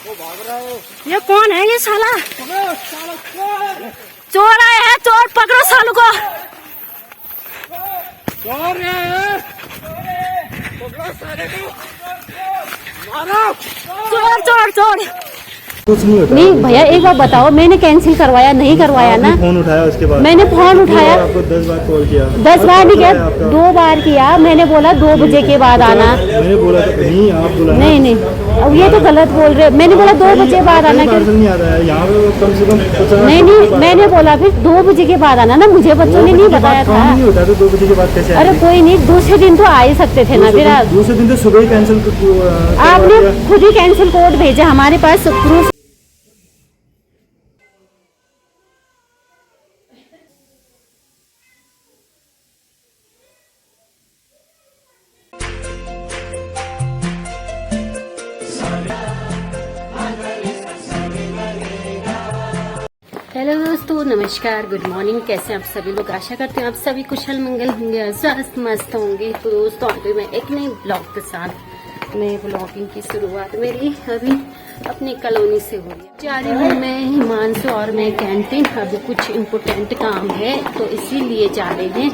ये कौन है ये साला? चोर आए हैं, चोर पकड़ो सालू को। चोर चोर चोर चोर। कुछ नहीं होता। नहीं भैया एक बार बताओ, मैंने कैंसिल करवाया नहीं करवाया ना? फोन उठाया उसके बाद? मैंने फोन उठाया, आपको 10 बार कॉल किया। 10 बार नहीं किया, 2 बार किया। मैंने बोला 2 बजे के बाद आना। मैंने बोला नहीं, आप बोला नहीं अब ये तो गलत बोल रहे। मैंने बोला 2 बजे बाद आना। नहीं आता है यहाँ पे, कम से कम 50। नहीं मैंने बोला फिर 2 बजे के बाद आना ना। मुझे बच्चों ने नहीं बताया था। नहीं होता तो 2 बजे के बाद कैसे? अरे कोई नहीं, दूसरे दिन तो आ ही सकते थे ना। फिर दूसरे दिन तो सुबह ही कैंसिल। आपने खुद ही कैंसिल कोड भेजा हमारे पास प्रूफ। हेलो दोस्तों, नमस्कार, गुड मॉर्निंग। कैसे हैं आप सभी लोग? आशा करते हैं आप सभी कुशल मंगल होंगे, स्वस्थ मस्त होंगे। तो दोस्तों आज मैं एक नई ब्लॉग के साथ नए ब्लॉगिंग की शुरुआत मेरी अभी अपनी कॉलोनी से हो रही है। जा रही हूँ मैं हिमांशु और मैं कैंटीन। अभी कुछ इम्पोर्टेंट काम है तो इसीलिए जा रहे हैं।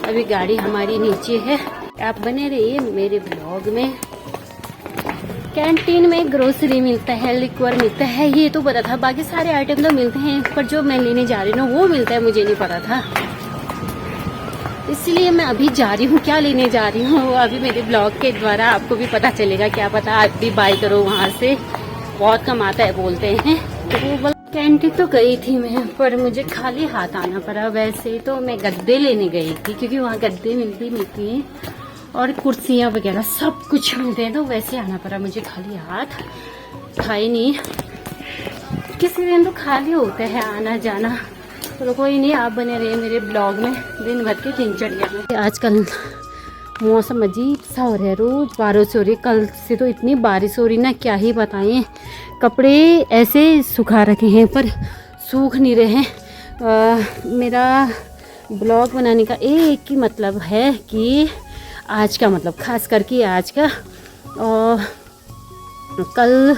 अभी गाड़ी हमारी नीचे है। आप बने रहिए मेरे ब्लॉग में। कैंटीन में ग्रोसरी मिलता है, लिक्वर मिलता है, ये तो पता था। बाकी सारे आइटम तो मिलते हैं, पर जो मैं लेने जा रही हूँ वो मिलता है मुझे नहीं पता था। इसलिए मैं अभी जा रही हूँ। क्या लेने जा रही हूँ वो अभी मेरे ब्लॉग के द्वारा आपको भी पता चलेगा। क्या पता आप भी बाय करो वहाँ से, बहुत कम आता है बोलते हैं। तो कैंटीन तो गई थी मैं, पर मुझे खाली हाथ आना पड़ा। वैसे तो मैं गद्दे लेने गई थी क्योंकि वहाँ गद्दे मिलती हैं और कुर्सियाँ वगैरह सब कुछ मिलते हैं। तो वैसे आना पड़ा मुझे खाली हाथ। था ही नहीं, किसी दिन तो खाली होता है आना जाना। तो कोई नहीं, आप बने रहे मेरे ब्लॉग में दिन भर के दिनचर्या में। आजकल मौसम अजीब सा हो रहा है, रोज बारिश हो रही है। कल से तो इतनी बारिश हो रही ना, क्या ही बताएं। कपड़े ऐसे सुखा रखे हैं पर सूख नहीं रहे हैं। मेरा ब्लॉग बनाने का एक ही मतलब है कि आज का मतलब, खास करके आज का। और कल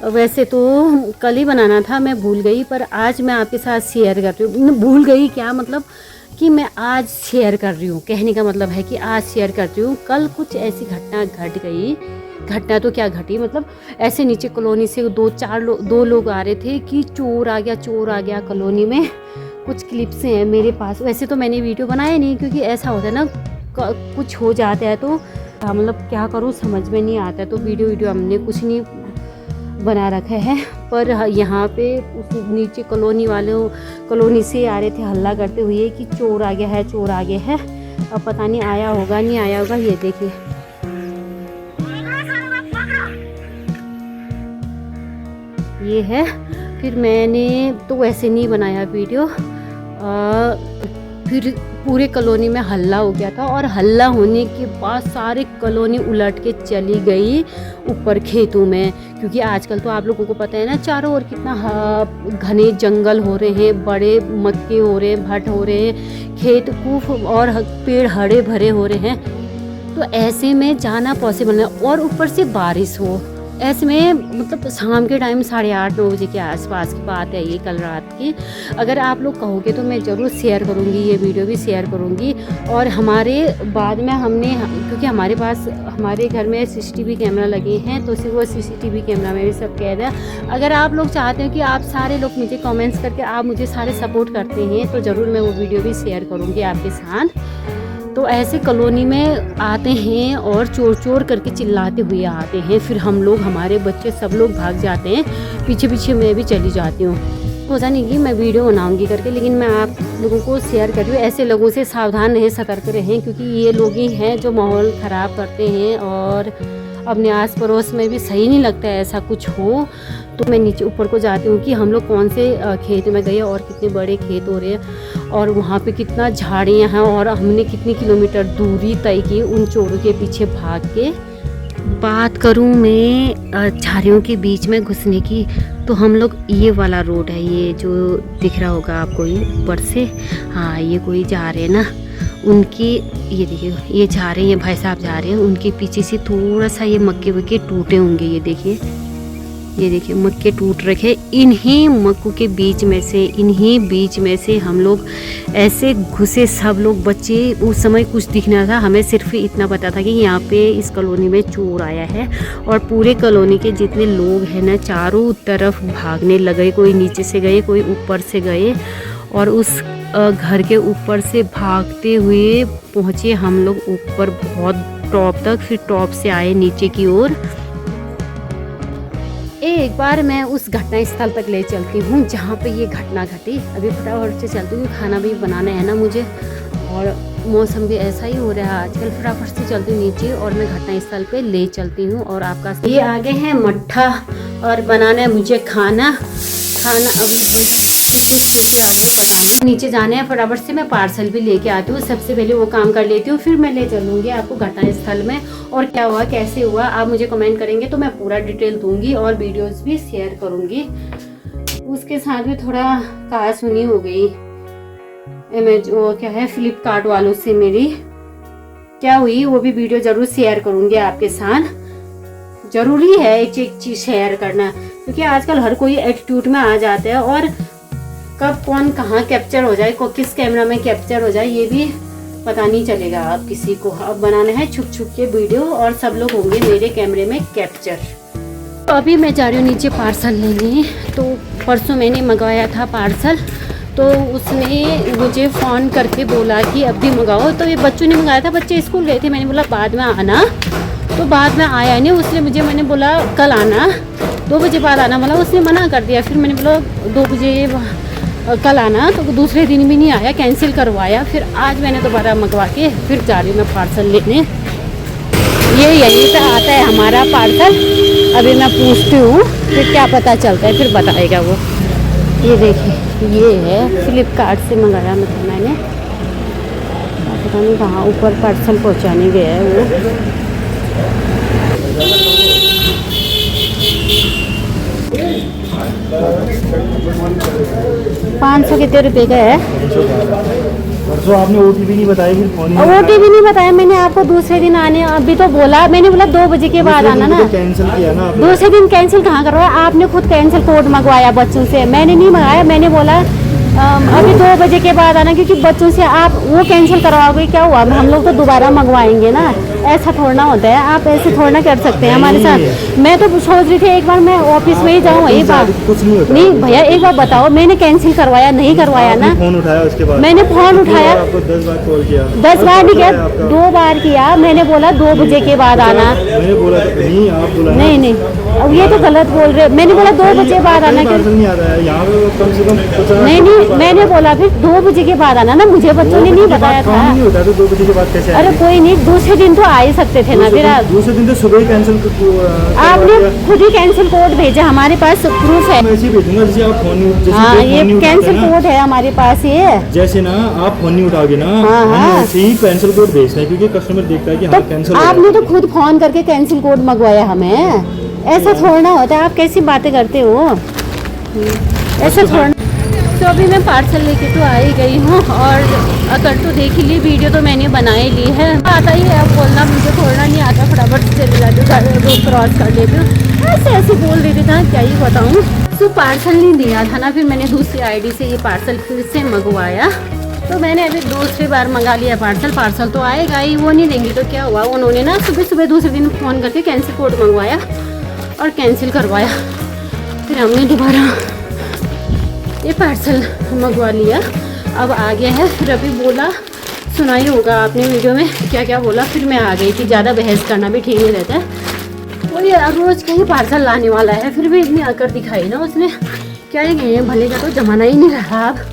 वैसे तो कल ही बनाना था, मैं भूल गई। पर आज मैं आपके साथ शेयर कर रही हूँ। भूल गई क्या मतलब कि मैं आज शेयर कर रही हूँ। कहने का मतलब है कि आज शेयर कर रही हूँ। कल कुछ ऐसी घटना घट गई। घटना तो क्या घटी, मतलब ऐसे नीचे कॉलोनी से 2 लोग आ रहे थे कि चोर आ गया कॉलोनी में। कुछ क्लिप्स हैं मेरे पास। वैसे तो मैंने वीडियो बनाया नहीं क्योंकि ऐसा होता है ना, कुछ हो जाता है तो मतलब क्या करूँ समझ में नहीं आता है। तो वीडियो हमने कुछ नहीं बना रखा है। पर यहाँ पे उस नीचे कॉलोनी से आ रहे थे हल्ला करते हुए कि चोर आ गया है। अब पता नहीं आया होगा नहीं आया होगा। ये देखिए, ये है। फिर मैंने तो वैसे नहीं बनाया वीडियो। फिर पूरे कॉलोनी में हल्ला हो गया था और हल्ला होने के बाद सारे कॉलोनी उलट के चली गई ऊपर खेतों में। क्योंकि आजकल तो आप लोगों को पता है ना, चारों ओर कितना घने जंगल हो रहे हैं, बड़े मक्के हो रहे हैं, भट हो रहे हैं, खेत कूफ और पेड़ हरे भरे हो रहे हैं। तो ऐसे में जाना पॉसिबल नहीं, और ऊपर से बारिश हो। ऐसे में मतलब शाम के टाइम 8:30-9 बजे के आसपास की बात है ये, कल रात की। अगर आप लोग कहोगे तो मैं ज़रूर शेयर करूँगी, ये वीडियो भी शेयर करूँगी। और हमारे बाद में क्योंकि हमारे पास हमारे घर में CCTV कैमरा लगे हैं, तो सिर्फ वो CCTV कैमरा में भी सब कैद है। अगर आप लोग चाहते हो कि आप सारे लोग मुझे कमेंट्स करके आप मुझे सारे सपोर्ट करते हैं, तो ज़रूर मैं वो वीडियो भी शेयर करूँगी आपके साथ। तो ऐसे कॉलोनी में आते हैं और चोर करके चिल्लाते हुए आते हैं। फिर हम लोग, हमारे बच्चे, सब लोग भाग जाते हैं। पीछे मैं भी चली जाती हूँ। सोचा नहीं कि मैं वीडियो बनाऊंगी करके, लेकिन मैं आप लोगों को शेयर कर रही हूँ। ऐसे लोगों से सावधान रहें, सतर्क रहें, क्योंकि ये लोग ही हैं जो माहौल ख़राब करते हैं और अपने आस पड़ोस में भी सही नहीं लगता है ऐसा कुछ हो। तो मैं नीचे ऊपर को जाती हूँ कि हम लोग कौन से खेत में गए और कितने बड़े खेत हो रहे हैं और वहाँ पे कितना झाड़ियाँ हैं और हमने कितनी किलोमीटर दूरी तय की उन चोरों के पीछे भाग के। बात करूँ मैं झाड़ियों के बीच में घुसने की, तो हम लोग, ये वाला रोड है, ये जो दिख रहा होगा आपको ये ऊपर से, हाँ ये कोई जा रहे हैं ना, उनकी ये देखिए, ये जा रहे हैं, भाई साहब जा रहे हैं, उनके पीछे से थोड़ा सा ये मक्के वक्के टूटे होंगे, ये देखिए ये देखिए मक्के टूट रखे, इन्हीं मक्कों के बीच में से, इन्हीं बीच में से हम लोग ऐसे घुसे, सब लोग बच्चे। उस समय कुछ दिखना था, हमें सिर्फ इतना पता था कि यहाँ पे इस कॉलोनी में चोर आया है। और पूरे कॉलोनी के जितने लोग हैं ना, चारों तरफ भागने लगे, कोई नीचे से गए, कोई ऊपर से गए। और उस घर के ऊपर से भागते हुए पहुँचे हम लोग ऊपर बहुत टॉप तक, फिर टॉप से आए नीचे की ओर। एक बार मैं उस घटना स्थल तक ले चलती हूँ जहाँ पे ये घटना घटी। अभी फटाफट से चलती हूँ, खाना भी बनाना है ना मुझे, और मौसम भी ऐसा ही हो रहा है आजकल। फटाफट से चलती हूँ नीचे और मैं घटना स्थल पे ले चलती हूँ। और आपका ये आगे है मट्ठा और बनाना है मुझे खाना अभी आ गए बनाने। नीचे जाने हैं, फटाफट से मैं पार्सल भी लेके आती हूँ। सबसे पहले वो काम कर लेती हूँ, फिर मैं ले चलूँगी आपको घटना स्थल में। और क्या हुआ, कैसे हुआ, आप मुझे कमेंट करेंगे तो मैं पूरा डिटेल दूंगी और वीडियोस भी शेयर करूँगी। उसके साथ भी थोड़ा कहासुनी हो गई वो क्या है, फ्लिपकार्ट वालों से मेरी क्या हुई, वो भी वीडियो ज़रूर शेयर करूँगी आपके साथ। ज़रूरी है एक चीज़ शेयर करना, क्योंकि आजकल हर कोई एटीट्यूड में आ जाता है। और कब कौन कहाँ कैप्चर हो जाए, किस कैमरा में कैप्चर हो जाए, ये भी पता नहीं चलेगा आप किसी को। अब बनाना है छुप छुप के वीडियो और सब लोग होंगे मेरे कैमरे में कैप्चर। तो अभी मैं जा रही हूँ नीचे पार्सल लेने। तो परसों मैंने मंगवाया था पार्सल, तो उसने मुझे फ़ोन करके बोला कि अब भी मंगाओ। तो ये बच्चों ने मंगाया था, बच्चे स्कूल गए थे, मैंने बोला बाद में आना, तो बाद में आया नहीं। उसने मैंने बोला कल आना, 2 बजे बाद आना, बोला उसने मना कर दिया। फिर मैंने बोला 2 बजे कल आना, तो दूसरे दिन भी नहीं आया, कैंसिल करवाया। फिर आज मैंने दोबारा मंगवा के फिर जा रही हूँ मैं पार्सल लेने। ये यहीं पे आता है हमारा पार्सल। अभी मैं पूछती हूँ फिर क्या पता चलता है, फिर बताएगा वो। ये देखिए ये है, फ्लिपकार्ट से मंगाया मतलब मैंने, पता नहीं कहाँ ऊपर पार्सल पहुँचाने गया है वो। 500 कितने रुपए का है? परसों आपने OTP नहीं बताया, फिर फोन OTP नहीं बताया मैंने आपको, दूसरे दिन आने अभी तो बोला, मैंने बोला 2 बजे के बाद आना ना। कैंसिल किया ना आपने। दूसरे दिन कैंसिल कहाँ करवाया आपने, खुद कैंसिल कोड मंगवाया बच्चों से, मैंने नहीं मंगाया। मैंने बोला अभी 2 बजे के बाद आना, क्योंकि बच्चों से आप वो कैंसिल करवाओगे, क्या हुआ, हम लोग तो दोबारा मंगवाएंगे ना। ऐसा थोड़ा होता है, आप ऐसे थोड़ा कर सकते हैं हमारे साथ। मैं तो सोच रही थी एक बार मैं ऑफिस में ही जाऊँ, वही बात नहीं भैया, एक बार बताओ मैंने कैंसिल करवाया नहीं करवाया ना? फोन उठाया उसके बाद? मैंने फोन उठाया, आपको 10 बार कॉल किया। 10 बार नहीं किया, 2 बार किया। मैंने बोला 2 बजे के बाद आना, मैंने बोला नहीं, आप बोला नहीं, अब ये तो गलत बोल रहे। मैंने बोला 2 बजे बाद आना, नहीं आता है यहाँ पे, कम से कम नहीं, मैंने बोला फिर 2 बजे के बाद आना ना, मुझे बच्चों ने नहीं बताया था। नहीं होता तो 2 बजे के बाद कैसे? अरे कोई नहीं, दूसरे दिन तो आ ही सकते थे ना। फिर दूसरे दिन तो सुबह ही कैंसिल आपने खुद ही कैंसिल कोड भेजा, हमारे पास प्रूफ है। मैं ऐसे ही भेजूंगा जैसे आप फोन नहीं, हाँ ये कैंसिल कोड है हमारे पास। ये जैसे ना आप फोन नहीं उठाओगे ना, हम ऐसे ही कैंसिल कोड भेजते हैं, क्योंकि कस्टमर देखता है कि हाँ कैंसिल। आपने तो खुद फोन करके कैंसिल कोड मंगवाया हमें, ऐसा थोड़ा होता है। आप कैसी बातें करते हो, ऐसा थोड़ा। तो अभी मैं पार्सल लेके तो आ ही गई हूँ, और अगर तो देख ही ली वीडियो तो मैंने बना ही ली है। आता ही है, अब बोलना मुझे छोड़ना नहीं आता, फटाफट से चले जाती हूँ, रोड क्रॉस कर लेती हूँ। ऐसे बोल देती था, क्या ही बताऊँ। तो पार्सल नहीं दिया था ना, फिर मैंने दूसरी ID से ये पार्सल फिर से मंगवाया। तो मैंने अभी दूसरी बार मंगा लिया पार्सल तो आएगा ही, वो नहीं देंगी तो क्या हुआ। उन्होंने ना सुबह दूसरे दिन फ़ोन करके कैंसिल कोड मंगवाया और कैंसिल करवाया। फिर हमने दोबारा ये पार्सल मंगवा लिया, अब आ गया है। फिर अभी बोला, सुना ही होगा आपने वीडियो में क्या क्या बोला। फिर मैं आ गई थी, ज़्यादा बहस करना भी ठीक नहीं रहता है। वो ये रोज़ का ही पार्सल लाने वाला है, फिर भी इतनी आकर दिखाई ना उसने, क्या ही गए, भले का तो जमाना ही नहीं रहा अब।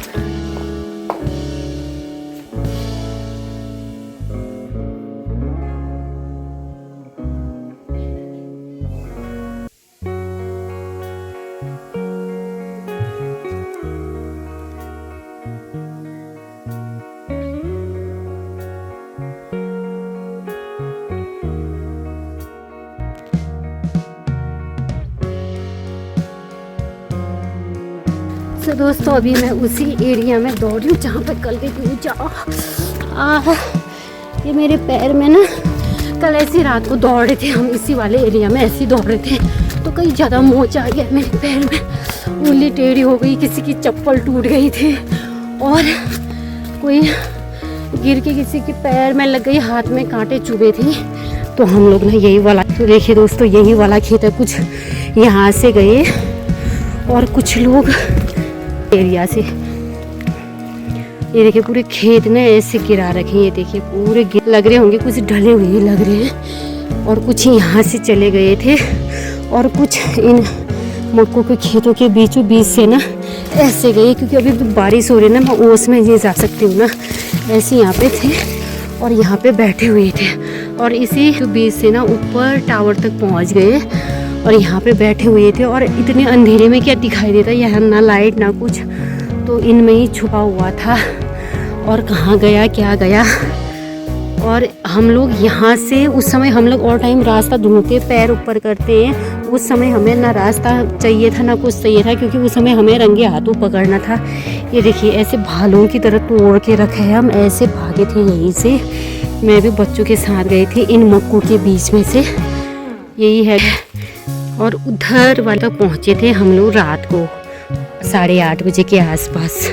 तो दोस्तों अभी मैं उसी एरिया में दौड़ रही हूँ जहाँ पर कल गई थी। ये मेरे पैर में ना, कल ऐसी रात को दौड़ रहे थे हम, इसी वाले एरिया में ऐसे ही दौड़ रहे थे, तो कहीं ज़्यादा मोच आ गया मेरे पैर में, उंगली टेढ़ी हो गई, किसी की चप्पल टूट गई थी और कोई गिर के किसी के पैर में लग गई, हाथ में कांटे चुभे थे। तो हम लोग ना यही वाला, तो देखिए दोस्तों यही वाला खेत है, कुछ यहाँ से गए और कुछ लोग एरिया से, ये देखिए पूरे खेत ने ऐसे गिरा रखे, ये देखिए पूरे लग रहे होंगे, कुछ ढले हुए लग रहे हैं और कुछ यहाँ से चले गए थे और कुछ इन मक्कों के खेतों के बीचों बीच से ना ऐसे गए, क्योंकि अभी बारिश हो रही है ना, मैं ओस में ये जा सकती हूँ ना, ऐसे यहाँ पे थे और यहाँ पे बैठे हुए थे और इसी बीच से ना ऊपर टावर तक पहुँच गए और यहाँ पे बैठे हुए थे। और इतने अंधेरे में क्या दिखाई देता, यहाँ ना लाइट ना कुछ, तो इनमें ही छुपा हुआ था और कहाँ गया क्या गया। और हम लोग यहाँ से उस समय हम लोग और टाइम रास्ता ढूंढते, पैर ऊपर करते हैं, उस समय हमें ना रास्ता चाहिए था ना कुछ चाहिए था, क्योंकि उस समय हमें रंगे हाथों पकड़ना था। ये देखिए ऐसे भालू की तरह तोड़ के रखे हैं, हम ऐसे भागे थे यहीं से, मैं भी बच्चों के साथ गई थी इन मक्कों के बीच में से, यही है। और उधर वाले तक पहुँचे थे हम लोग रात को 8:30 बजे के आसपास।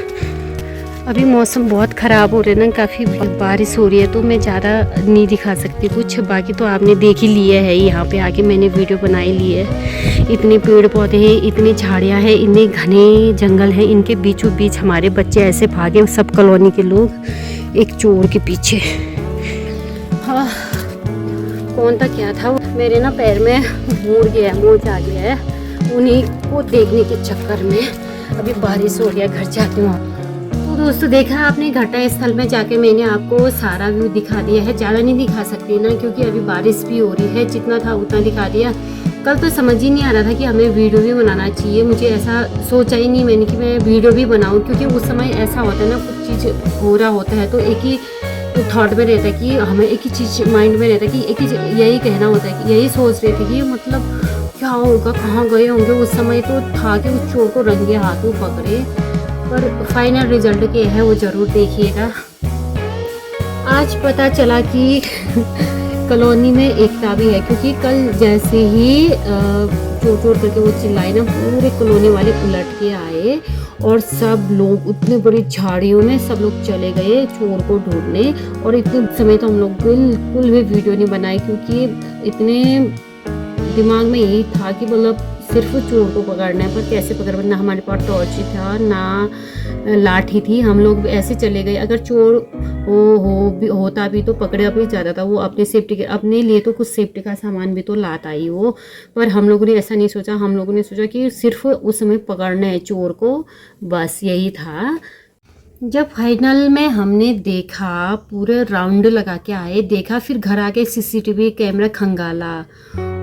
अभी मौसम बहुत ख़राब हो रहा है ना, काफ़ी बारिश हो रही है, तो मैं ज़्यादा नहीं दिखा सकती कुछ, बाकी तो आपने देख ही लिया है। यहाँ पे आके मैंने वीडियो बनाई ली है, इतने पेड़ पौधे हैं, इतनी झाड़ियाँ हैं, इतने घने जंगल हैं, इनके बीचों बीच हमारे बच्चे ऐसे भागे, सब कॉलोनी के लोग एक चोर के पीछे। हाँ कौन था क्या था, मेरे ना पैर में मोच आ गया है, उन्हीं को देखने के चक्कर में अभी बारिश हो रही है, घर जाती हूँ। तो दोस्तों देखा आपने, घटना स्थल में जाके मैंने आपको सारा व्यू दिखा दिया है, ज़्यादा नहीं दिखा सकती ना, क्योंकि अभी बारिश भी हो रही है, जितना था उतना दिखा दिया। कल तो समझ ही नहीं आ रहा था कि हमें वीडियो भी बनाना चाहिए, मुझे ऐसा सोचा ही नहीं मैंने कि मैं वीडियो भी बनाऊं, क्योंकि उस समय ऐसा होता है ना, कुछ चीज़ हो रहा होता है तो एक ही थॉट में रहता है कि हमें एक ही चीज़ माइंड में रहता है कि एक ही यही कहना होता है, कि यही सोच रहे थे कि मतलब क्या होगा, कहाँ गए होंगे। उस समय तो था कि उस चोर को रंगे हाथों पकड़े, पर फाइनल रिजल्ट क्या है वो ज़रूर देखिएगा। आज पता चला कि कॉलोनी में एकता भी है, क्योंकि कल जैसे ही चोर चोर करके वो चिल्लाए ना, पूरे कॉलोनी वाले उलट के आए और सब लोग उतने बड़ी झाड़ियों में सब लोग चले गए चोर को ढूंढने। और इतने समय तो हम लोग बिल्कुल भी वीडियो नहीं बनाए, क्योंकि इतने दिमाग में यही था कि मतलब सिर्फ चोर को पकड़ना है, पर कैसे पकड़ना, ना हमारे पास टॉर्च था ना लाठी थी, हम लोग ऐसे चले गए। अगर चोर होता भी तो पकड़े भी जाता था, वो अपने सेफ्टी के, अपने लिए तो कुछ सेफ्टी का सामान भी तो लाता ही वो, पर हम लोगों ने ऐसा नहीं सोचा। हम लोगों ने सोचा कि सिर्फ उस समय पकड़ना है चोर को, बस यही था। जब फाइनल में हमने देखा, पूरे राउंड लगा के आए, देखा, फिर घर आके CCTV कैमरा खंगाला,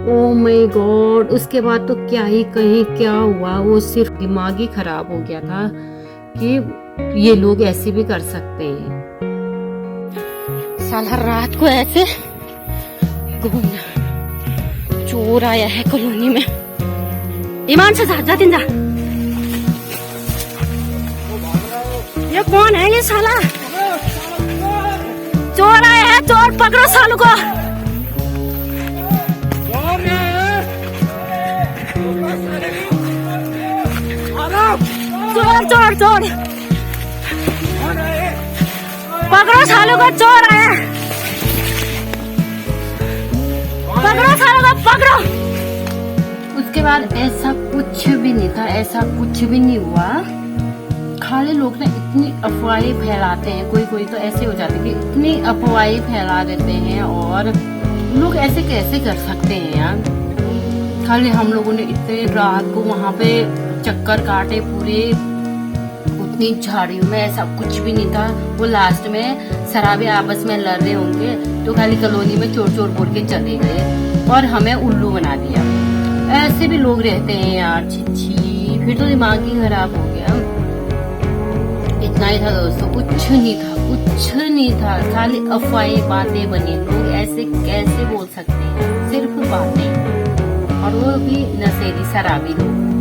ओ माय गॉड। उसके बाद तो क्या ही कहीं क्या हुआ, वो सिर्फ दिमाग ही खराब हो गया था कि ये लोग ऐसे भी कर सकते हैं। साला रात को ऐसे घूमना, चोर आया है कॉलोनी में। ईमान से जा दिन जा। ये कौन है ये साला? चोर आया है, चोर पकड़ो सालों को। चोर चोर चोर पकड़ो सालों को, चोर आया, पकड़ो सालों को, पकड़ो। उसके बाद ऐसा कुछ भी नहीं था, ऐसा कुछ भी नहीं हुआ। खाली लोग ना इतनी अफवाहें फैलाते हैं, कोई कोई तो ऐसे हो जाते हैं कि इतनी अफवाहें फैला देते हैं, और लोग ऐसे कैसे कर सकते हैं यार। खाली हम लोगों ने इतने रात को वहाँ पे चक्कर काटे पूरे, उतनी झाड़ियों में, ऐसा कुछ भी नहीं था। वो लास्ट में शराबे आपस में लड़ रहे होंगे तो खाली कॉलोनी में चोर चोर बोल के चले गए और हमें उल्लू बना दिया। ऐसे भी लोग रहते हैं यार, छी। फिर तो दिमाग ही खराब हो गया। इतना ही था दोस्तों, कुछ नहीं था, कुछ नहीं था, खाली अफवाहें बातें बनी। लोग ऐसे कैसे बोल सकते हैं, सिर्फ बातें, और वो भी नशेड़ी शराबी लोग।